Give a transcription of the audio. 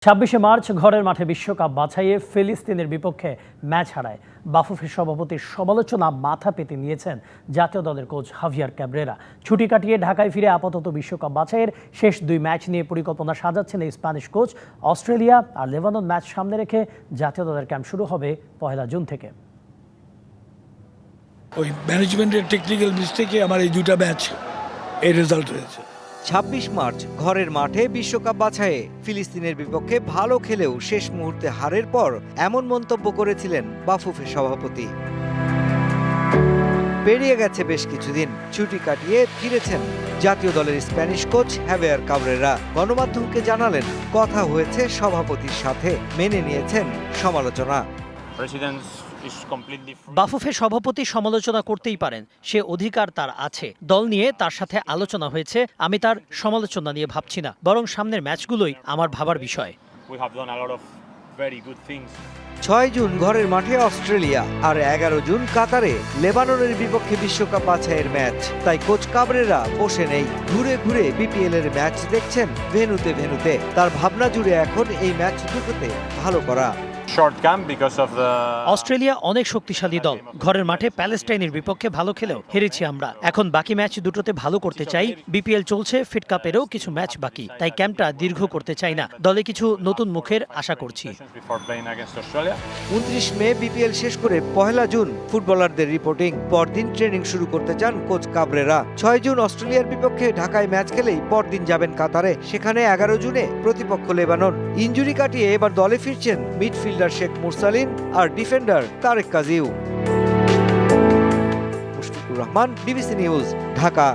২৬শে মার্চ ঘরের মাঠে বিশ্বকাপ বাছাইয়ে ফিলিস্তিনের বিপক্ষে ম্যাচ হারায় বাফুফের সভাপতির সমালোচনা মাথা পেতে নিয়েছেন জাতীয় দলের কোচ হাভিয়ার ক্যাব্রেরা। ছুটি কাটিয়ে ঢাকায় ফিরে আপাতত বিশ্বকাপ বাছাইয়ের শেষ দুই ম্যাচ নিয়ে পরিকল্পনা সাজাচ্ছেন এই স্প্যানিশ কোচ। অস্ট্রেলিয়া আর লেবানন ম্যাচ সামনে রেখে জাতীয় দলের ক্যাম্প শুরু হবে ১ জুন থেকে। ওই ম্যানেজমেন্টের টেকনিক্যাল মিস্টেকে আমার এই দুটা ম্যাচ এই রেজাল্ট হয়েছে। ২৬ মার্চ ঘরের মাঠে বিশ্বকাপ বাছাইয়ে ফিলিস্তিনের বিপক্ষে ভালো খেলেও শেষ মুহূর্তে হারের পর এমন মন্তব্য করেছিলেন বাফুফের সভাপতি। পেরিয়ে গেছে বেশ কিছুদিন, ছুটি কাটিয়ে ফিরেছেন জাতীয় দলের স্প্যানিশ কোচ হাভিয়ার ক্যাব্রেরা। গণমাধ্যমকে জানালেন কথা হয়েছে সভাপতির সাথে, মেনে নিয়েছেন সমালোচনা। বাফুফের সভাপতি সমালোচনা করতেই পারেন, সে অধিকার তার আছে। দল নিয়ে তার সাথে আলোচনা হয়েছে, আমি তার সমালোচনা নিয়ে ভাবছি না, বরং সামনের ম্যাচগুলোই আমার ভাবার বিষয়। ৬ জুন ঘরের মাঠে অস্ট্রেলিয়া আর ১১ জুন কাতারে লেবাননের বিপক্ষে বিশ্বকাপ বাছাইয়ের ম্যাচ। তাই কোচ ক্যাব্রেরা বসে নেই, ঘুরে ঘুরে বিপিএল এর ম্যাচ দেখছেন ভেন্যুতে। তার ভাবনা জুড়ে এখন এই ম্যাচ দুটোতে ভালো করা। অস্ট্রেলিয়া অনেক শক্তিশালী দল, ঘরের মাঠে প্যালেস্টাইনের বিপক্ষে ভালো খেলেও হেরেছি আমরা। এখন বাকি ম্যাচ দুটোতে ভালো করতে চাই। বিপিএল চলছে, ফিড কাপেরও কিছু ম্যাচ বাকি, তাই ক্যাম্পটা দীর্ঘ করতে চাই না। দলে কিছু নতুন মুখের আশা করছি। ২৯ মে বিপিএল শেষ করে ১ জুন ফুটবলারদের রিপোর্টিং, পরদিন ট্রেনিং শুরু করতে চান কোচ ক্যাব্রেরা। ৬ জুন অস্ট্রেলিয়ার বিপক্ষে ঢাকায় ম্যাচ খেলেই পরদিন যাবেন কাতারে, সেখানে ১১ জুনে প্রতিপক্ষ লেবানন। ইনজুরি কাটিয়ে এবার দলে ফিরছেন মিডফিল্ডার শেখ মুরসালিন আর defender Tarek Kazi. Mushfiqur Rahman, DBC news, Dhaka.